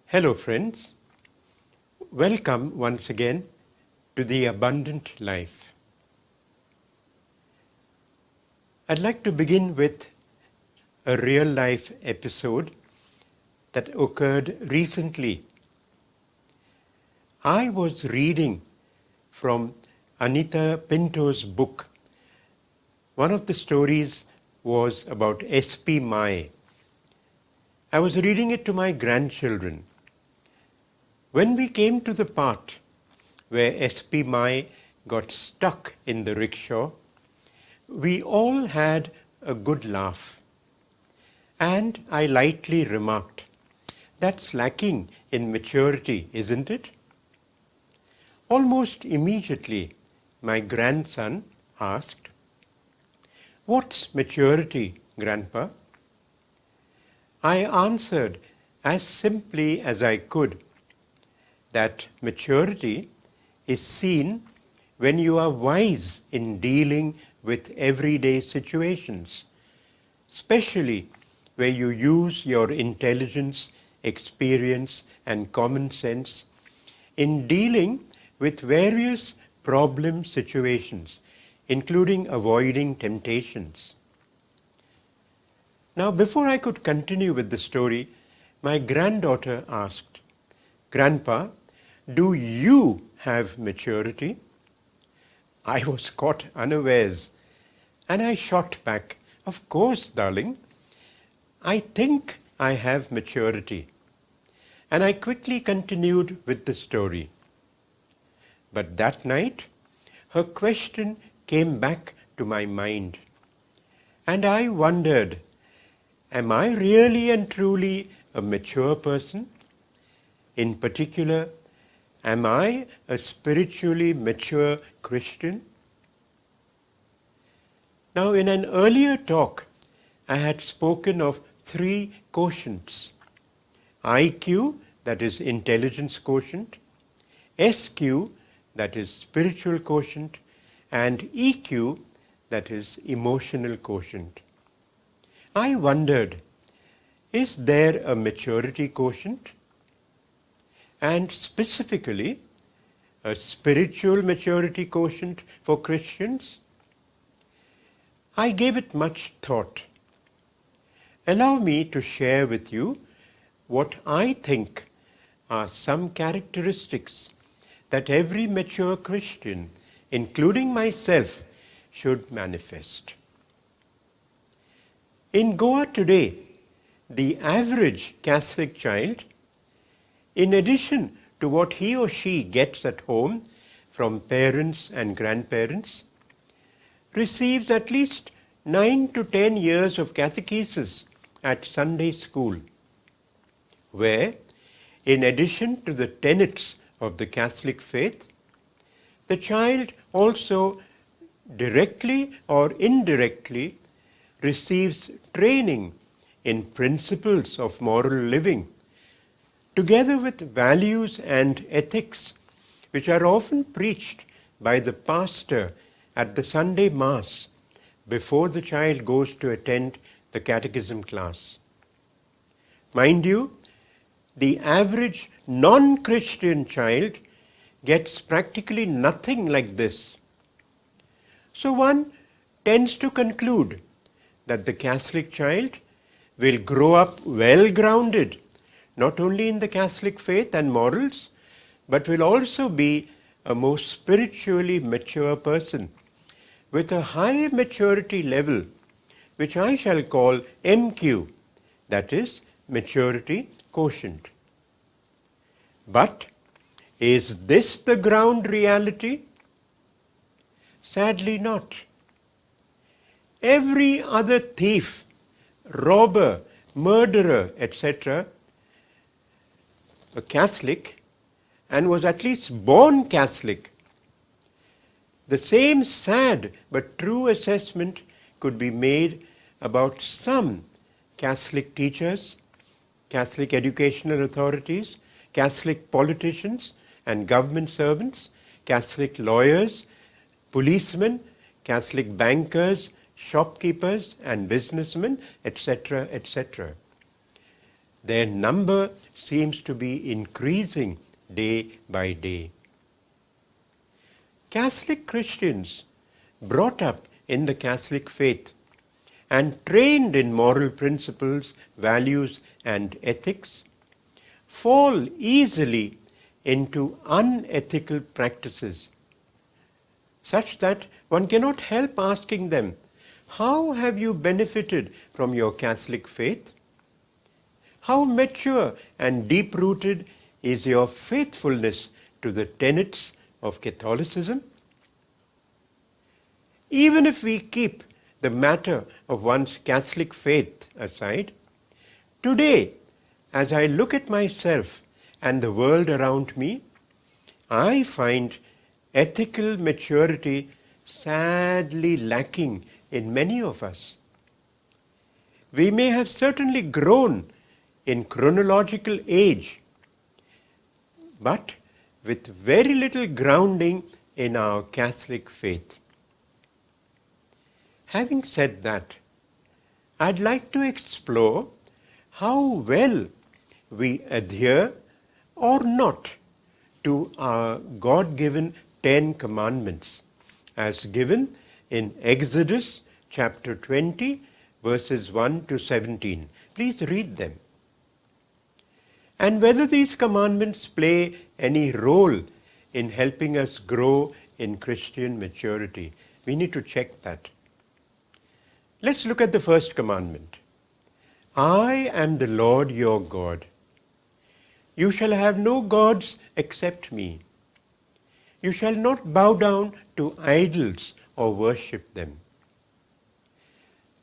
Hello friends, welcome once again to the abundant life. I'd like to begin with a real life episode that occurred recently. I was reading from Anita Pinto's book. One of the stories was about S.P. Mai. I was reading it to my grandchildren. When we came to the part where S.P. Mai got stuck in the rickshaw, we all had a good laugh. And I lightly remarked, "That's lacking in maturity, isn't it?" Almost immediately, my grandson asked, "What's maturity, Grandpa?" I answered as simply as I could that maturity is seen when you are wise in dealing with everyday situations, especially where you use your intelligence, experience, and common sense in dealing with various problem situations, including avoiding temptations. Now, before I could continue with the story, my granddaughter asked, "Grandpa, do you have maturity?" I was caught unawares, and I shot back, "Of course, darling. I think I have maturity." And I quickly continued with the story. But that night, her question came back to my mind. And I wondered, am I really and truly a mature person? In particular, am I a spiritually mature Christian? Now, in an earlier talk, I had spoken of 3 quotients: IQ, that is intelligence quotient, SQ, that is spiritual quotient, and EQ, that is emotional quotient. I wondered, is there a maturity quotient? And specifically, a spiritual maturity quotient for Christians? I gave it much thought. Allow me to share with you what I think are some characteristics that every mature Christian, including myself, should manifest. In Goa today, the average Catholic child, in addition to what he or she gets at home from parents and grandparents, receives at least 9 to 10 years of catechesis at Sunday school, where, in addition to the tenets of the Catholic faith, the child also directly or indirectly receives training in principles of moral living, together with values and ethics, which are often preached by the pastor at the Sunday Mass before the child goes to attend the catechism class. Mind you, the average non-Christian child gets practically nothing like this. So one tends to conclude that the Catholic child will grow up well-grounded, not only in the Catholic faith and morals, but will also be a more spiritually mature person with a high maturity level, which I shall call MQ, that is, maturity quotient. But is this the ground reality? Sadly not. Every other thief, robber, murderer, etc., a Catholic, and was at least born Catholic. The same sad but true assessment could be made about some Catholic teachers, Catholic educational authorities, Catholic politicians and government servants, Catholic lawyers, policemen, Catholic bankers, shopkeepers and businessmen, etc., etc. Their number seems to be increasing day by day. Catholic Christians brought up in the Catholic faith and trained in moral principles, values, and ethics fall easily into unethical practices, such that one cannot help asking them, how have you benefited from your Catholic faith? How mature and deep-rooted is your faithfulness to the tenets of Catholicism? Even if we keep the matter of one's Catholic faith aside, today, as I look at myself and the world around me, I find ethical maturity sadly lacking in many of us. We may have certainly grown in chronological age, but with very little grounding in our Catholic faith. Having said that, I'd like to explore how well we adhere or not to our God-given 10 commandments as given in Exodus chapter 20 verses 1 to 17. Please read them. And whether these commandments play any role in helping us grow in Christian maturity. We need to check that. Let's look at the first commandment. I am the Lord your God. You shall have no gods except me. You shall not bow down to idols or worship them.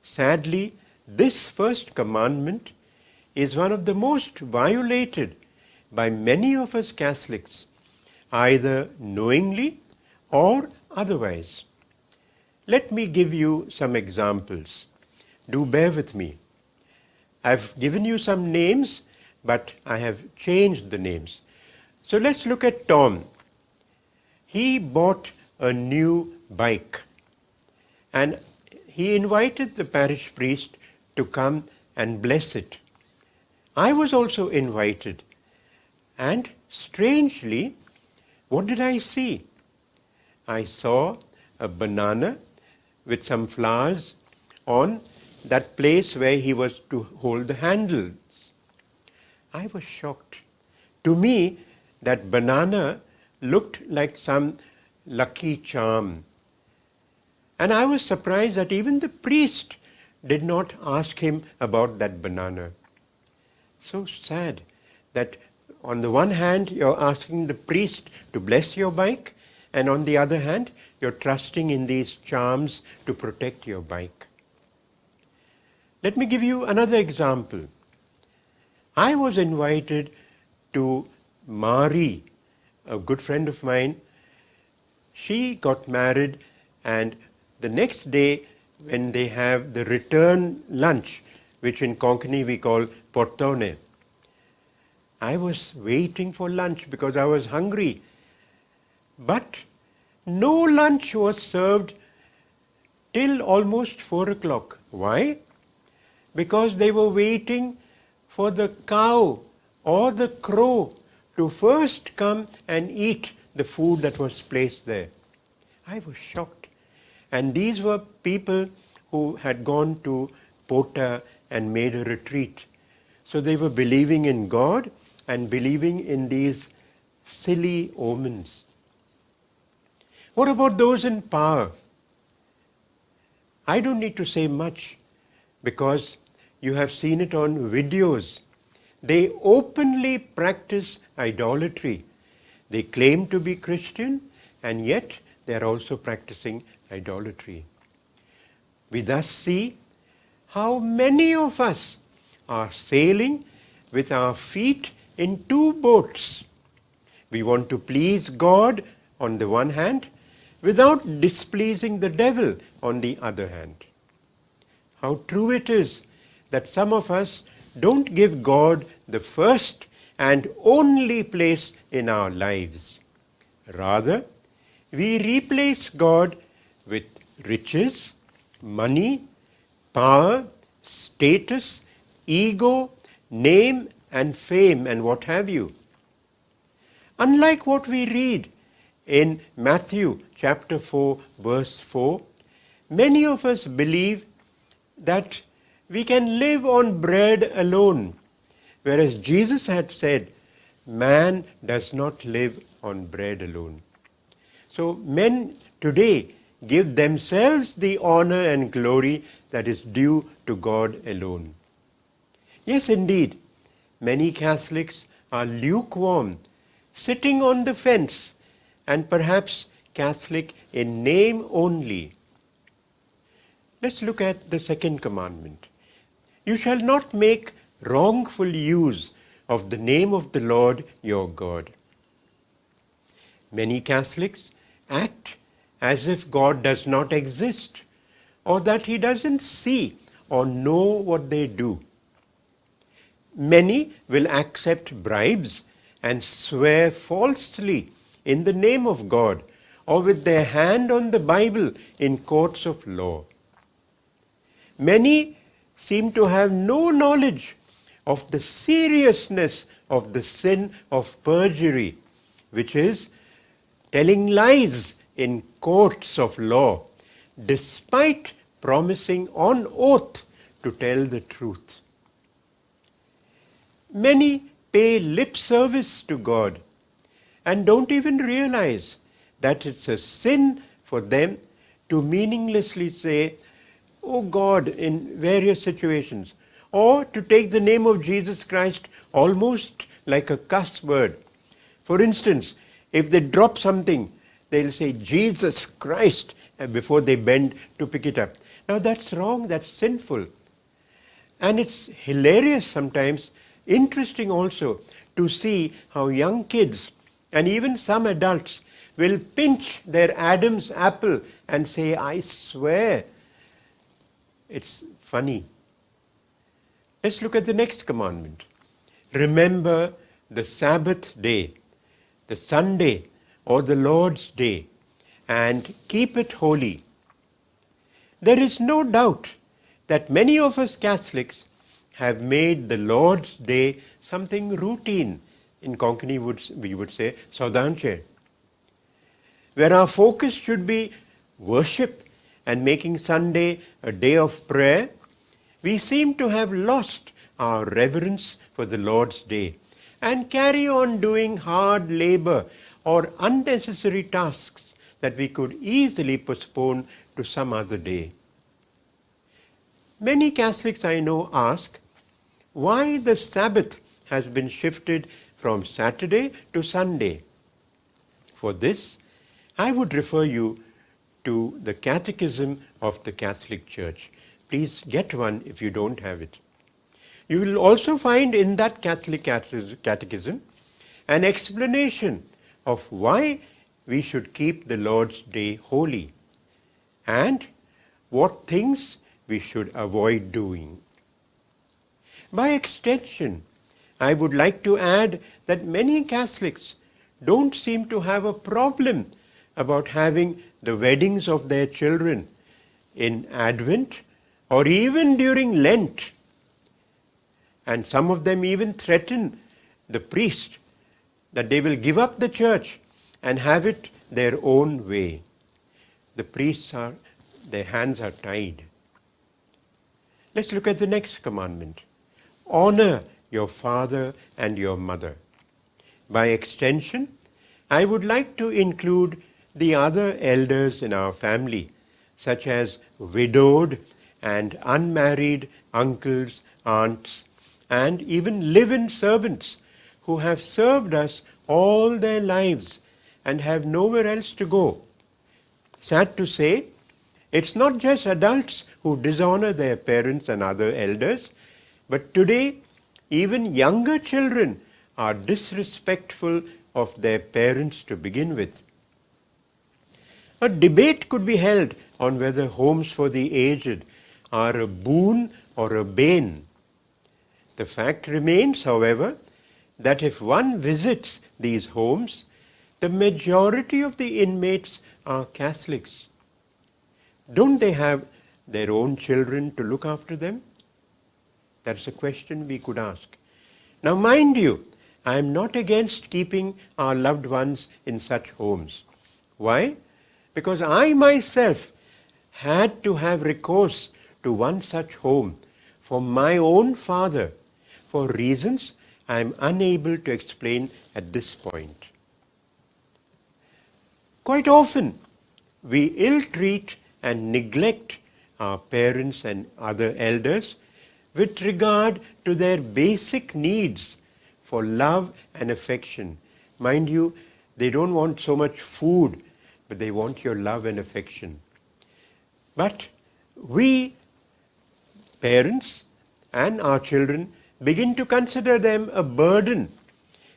Sadly, this first commandment is one of the most violated by many of us Catholics, either knowingly or otherwise. Let me give you some examples. Do bear with me. I've given you some names, but I have changed the names. So let's look at Tom. He bought a new bike and he invited the parish priest to come and bless it. I was also invited, and strangely, what did I see? I saw a banana with some flowers on that place where he was to hold the handles. I was shocked. To me, that banana looked like some lucky charm. And I was surprised that even the priest did not ask him about that banana. So sad that on the one hand you're asking the priest to bless your bike, and on the other hand you're trusting in these charms to protect your bike. Let me give you another example. I was invited to Mari, a good friend of mine. She got married, and the next day when they have the return lunch, which in Konkani we call portone, I was waiting for lunch because I was hungry. But no lunch was served till almost 4 o'clock. Why? Because they were waiting for the cow or the crow to first come and eat the food that was placed there. I was shocked. And these were people who had gone to Pota and made a retreat. So they were believing in God and believing in these silly omens. What about those in power? I don't need to say much because you have seen it on videos. They openly practice idolatry. They claim to be Christian, and yet they are also practicing idolatry. We thus see how many of us are sailing with our feet in two boats. We want to please God on the one hand, without displeasing the devil on the other hand. How true it is that some of us don't give God the first and only place in our lives. Rather, we replace God with riches, money, power, status, ego, name and fame and what have you. Unlike what we read in Matthew chapter 4 verse 4, many of us believe that we can live on bread alone, whereas Jesus had said, man does not live on bread alone. So men today give themselves the honor and glory that is due to God alone. Yes, indeed, many Catholics are lukewarm, sitting on the fence, and perhaps Catholic in name only. Let's look at the second commandment. You shall not make wrongful use of the name of the Lord your God. Many Catholics act as if God does not exist, or that he doesn't see or know what they do. Many will accept bribes and swear falsely in the name of God, or with their hand on the Bible in courts of law. Many seem to have no knowledge of the seriousness of the sin of perjury, which is telling lies in courts of law, despite promising on oath to tell the truth. Many pay lip service to God and don't even realize that it's a sin for them to meaninglessly say, "Oh God," in various situations, or to take the name of Jesus Christ almost like a cuss word. For instance, if they drop something, they'll say, "Jesus Christ," before they bend to pick it up. Now that's wrong, that's sinful. And it's hilarious sometimes, interesting also, to see how young kids and even some adults will pinch their Adam's apple and say, "I swear." It's funny. Let's look at the next commandment. Remember the Sabbath day, the Sunday or the Lord's day, and keep it holy. There is no doubt that many of us Catholics have made the Lord's day something routine. In Konkani we would say Saudanche, where our focus should be worship and making Sunday a day of prayer. We seem to have lost our reverence for the Lord's day and carry on doing hard labor or unnecessary tasks that we could easily postpone to some other day. Many Catholics I know ask why the Sabbath has been shifted from Saturday to Sunday. For this, I would refer you to the Catechism of the Catholic Church. Please get one if you don't have it. You will also find in that Catholic Catechism an explanation of why we should keep the Lord's Day holy and what things we should avoid doing. By extension, I would like to add that many Catholics don't seem to have a problem about having the weddings of their children in Advent or even during Lent. And some of them even threaten the priest that they will give up the church and have it their own way. The priests their hands are tied. Let's look at the next commandment. Honor your father and your mother. By extension, I would like to include the other elders in our family, such as widowed and unmarried uncles, aunts, and even live-in servants who have served us all their lives and have nowhere else to go. Sad to say, it's not just adults who dishonor their parents and other elders, but today even younger children are disrespectful of their parents to begin with. A debate could be held on whether homes for the aged are a boon or a bane. The fact remains, however, that if one visits these homes, the majority of the inmates are Catholics. Don't they have their own children to look after them? That's a question we could ask. Now mind you, I am not against keeping our loved ones in such homes. Why? Because I myself had to have recourse to one such home for my own father for reasons I am unable to explain at this point. Quite often, we ill-treat and neglect our parents and other elders with regard to their basic needs for love and affection. Mind you, they don't want so much food, but they want your love and affection. But we, parents and our children, begin to consider them a burden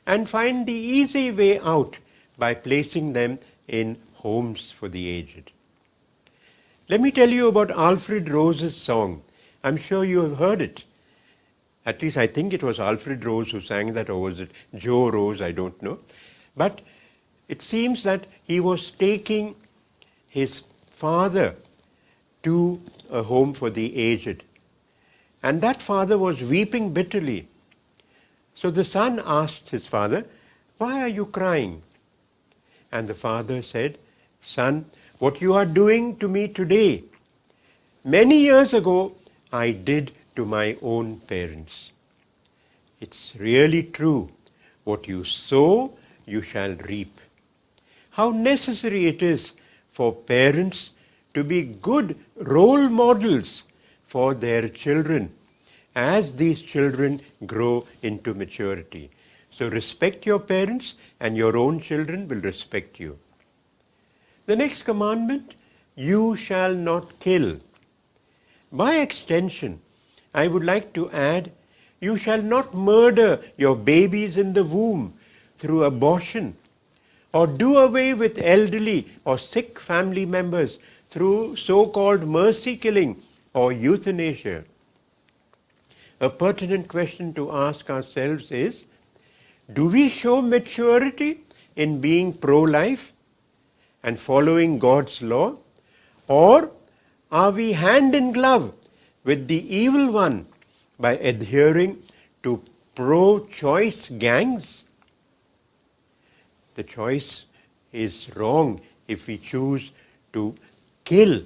and find the easy way out by placing them in homes for the aged. Let me tell you about Alfred Rose's song. I'm sure you have heard it. At least I think it was Alfred Rose who sang that, or was it Joe Rose, I don't know. But it seems that he was taking his father to a home for the aged. And that father was weeping bitterly. So the son asked his father, "Why are you crying?" And the father said, "Son, what you are doing to me today, many years ago I did to my own parents." It's really true. What you sow, you shall reap. How necessary it is for parents to be good role models for their children as these children grow into maturity. So respect your parents and your own children will respect you. The next commandment, you shall not kill. By extension, I would like to add, you shall not murder your babies in the womb through abortion, or do away with elderly or sick family members through so-called mercy killing or euthanasia. A pertinent question to ask ourselves is, do we show maturity in being pro-life and following God's law? Or are we hand in glove with the evil one by adhering to pro-choice gangs? The choice is wrong if we choose to kill.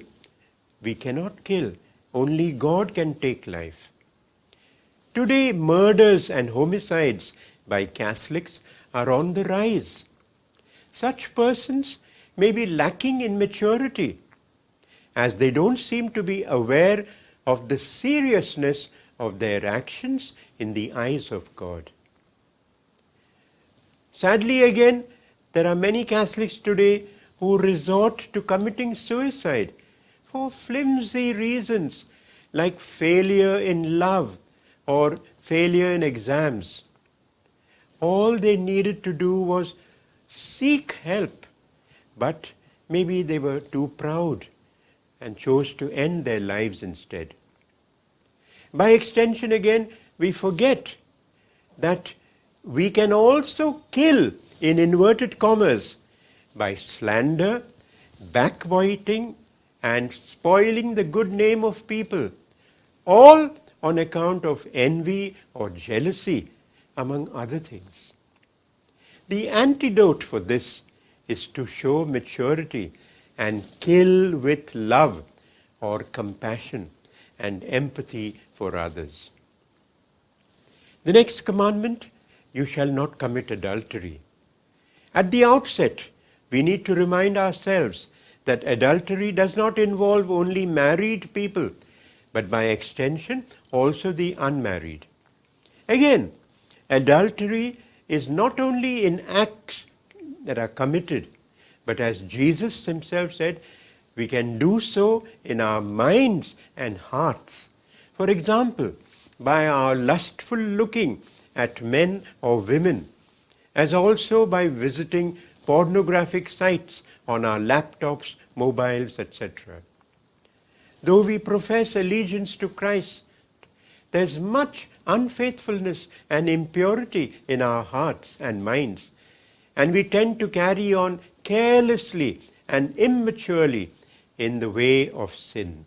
We cannot kill. Only God can take life. Today, murders and homicides by Catholics are on the rise. Such persons may be lacking in maturity, as they don't seem to be aware of the seriousness of their actions in the eyes of God. Sadly again, there are many Catholics today who resort to committing suicide for flimsy reasons like failure in love or failure in exams. All they needed to do was seek help, but maybe they were too proud and chose to end their lives instead. By extension again, we forget that we can also kill, in inverted commas, by slander, backbiting, and spoiling the good name of people, all on account of envy or jealousy, among other things. The antidote for this is to show maturity and kill with love or compassion and empathy for others. The next commandment, you shall not commit adultery. At the outset, we need to remind ourselves that adultery does not involve only married people, but by extension also the unmarried. Again, adultery is not only in acts that are committed, but as Jesus himself said, we can do so in our minds and hearts. For example, by our lustful looking at men or women, as also by visiting pornographic sites on our laptops, mobiles, etc. Though we profess allegiance to Christ, there's much unfaithfulness and impurity in our hearts and minds, and we tend to carry on carelessly and immaturely in the way of sin.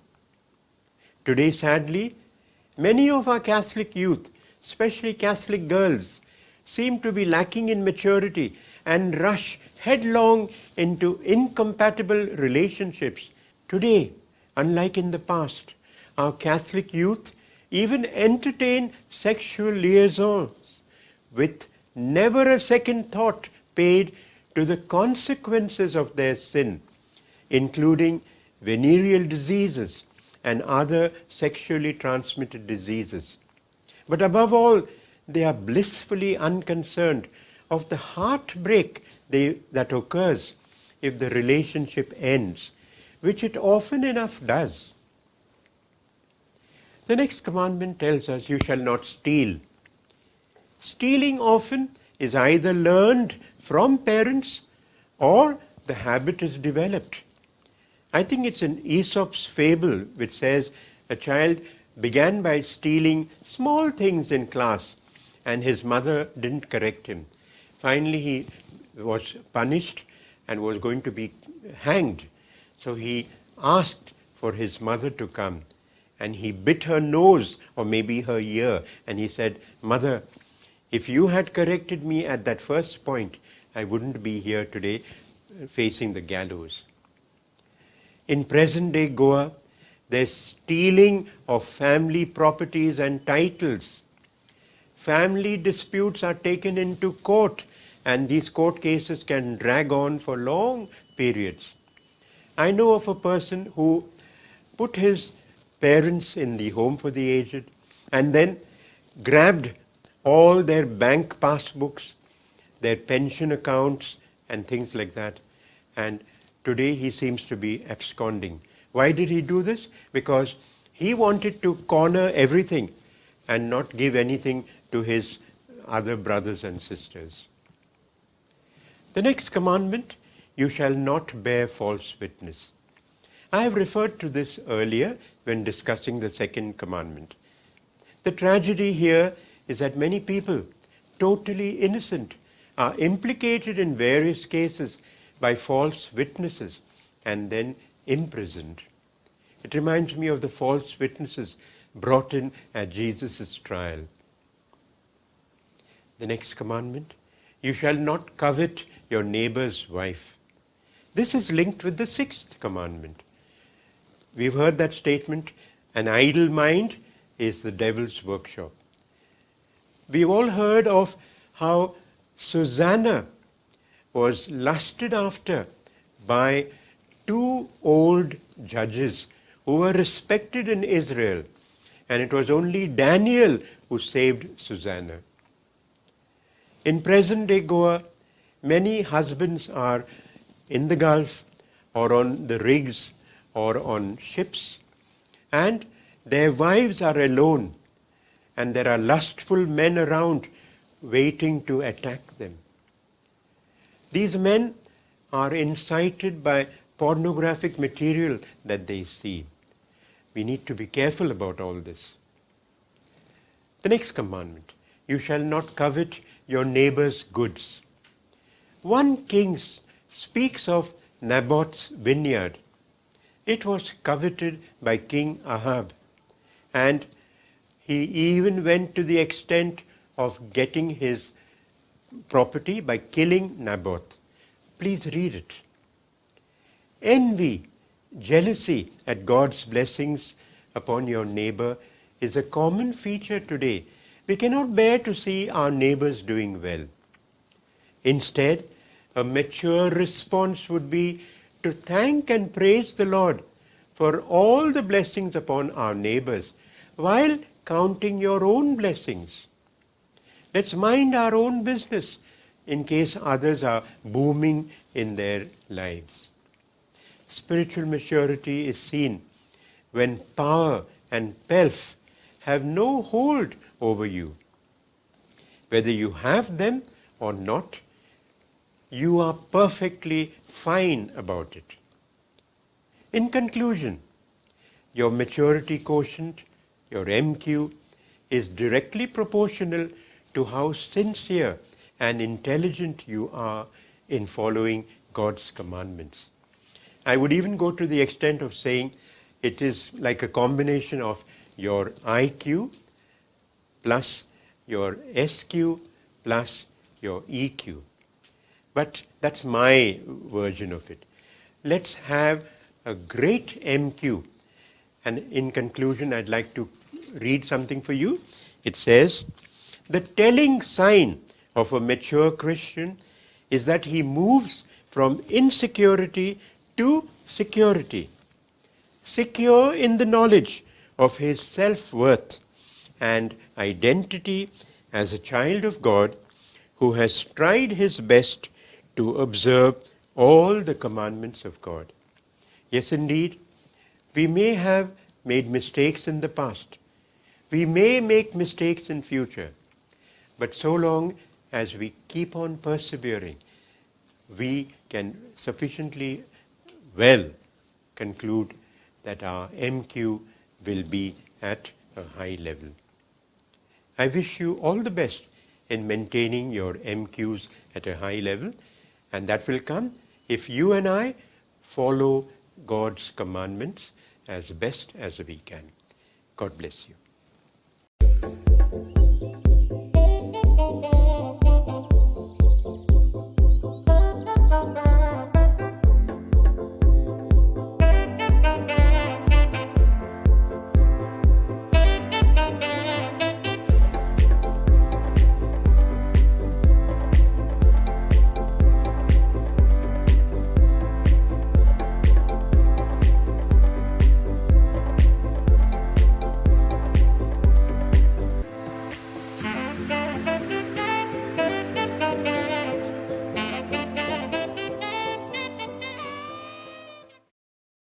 Today, sadly, many of our Catholic youth especially Catholic girls, seem to be lacking in maturity and rush headlong into incompatible relationships. Today, unlike in the past, our Catholic youth even entertain sexual liaisons with never a second thought paid to the consequences of their sin, including venereal diseases and other sexually transmitted diseases. But above all, they are blissfully unconcerned of the heartbreak that occurs if the relationship ends, which it often enough does. The next commandment tells us, you shall not steal. Stealing often is either learned from parents or the habit is developed. I think it's an Aesop's fable which says a child began by stealing small things in class and his mother didn't correct him. Finally, he was punished and was going to be hanged. So he asked for his mother to come, and he bit her nose or maybe her ear, and he said, "Mother, if you had corrected me at that first point, I wouldn't be here today facing the gallows." In present-day Goa, there's stealing of family properties and titles. Family disputes are taken into court, and these court cases can drag on for long periods. I know of a person who put his parents in the home for the aged and then grabbed all their bank passbooks, their pension accounts, and things like that. And today he seems to be absconding. Why did he do this? Because he wanted to corner everything and not give anything to his other brothers and sisters. The next commandment, you shall not bear false witness. I have referred to this earlier when discussing the second commandment. The tragedy here is that many people, totally innocent, are implicated in various cases by false witnesses and then imprisoned. It reminds me of the false witnesses brought in at Jesus' trial. The next commandment, you shall not covet your neighbor's wife. This is linked with the sixth commandment. We've heard that statement, an idle mind is the devil's workshop. We've all heard of how Susanna was lusted after by two old judges who were respected in Israel, and it was only Daniel who saved Susanna. In present-day Goa, many husbands are in the Gulf or on the rigs or on ships, and their wives are alone, and there are lustful men around waiting to attack them. These men are incited by pornographic material that they see. We need to be careful about all this. The next commandment, you shall not covet your neighbor's goods. 1 Kings speaks of Naboth's vineyard. It was coveted by King Ahab, and he even went to the extent of getting his property by killing Naboth. Please read it. Envy, jealousy at God's blessings upon your neighbor is a common feature today. We cannot bear to see our neighbors doing well. Instead, a mature response would be to thank and praise the Lord for all the blessings upon our neighbors, while counting your own blessings. Let's mind our own business in case others are booming in their lives. Spiritual maturity is seen when power and pelf have no hold over you. Whether you have them or not, you are perfectly fine about it. In conclusion, your maturity quotient, your MQ, is directly proportional to how sincere and intelligent you are in following God's commandments. I would even go to the extent of saying it is like a combination of your IQ plus your SQ plus your EQ. But that's my version of it. Let's have a great MQ. And in conclusion, I'd like to read something for you. It says, the telling sign of a mature Christian is that he moves from insecurity to security, secure in the knowledge of his self-worth and identity as a child of God who has tried his best to observe all the commandments of God. Yes, indeed, we may have made mistakes in the past. We may make mistakes in future. But so long as we keep on persevering, we can sufficiently well conclude that our MQ will be at a high level. I wish you all the best in maintaining your MQs at a high level, and that will come if you and I follow God's commandments as best as we can. God bless you.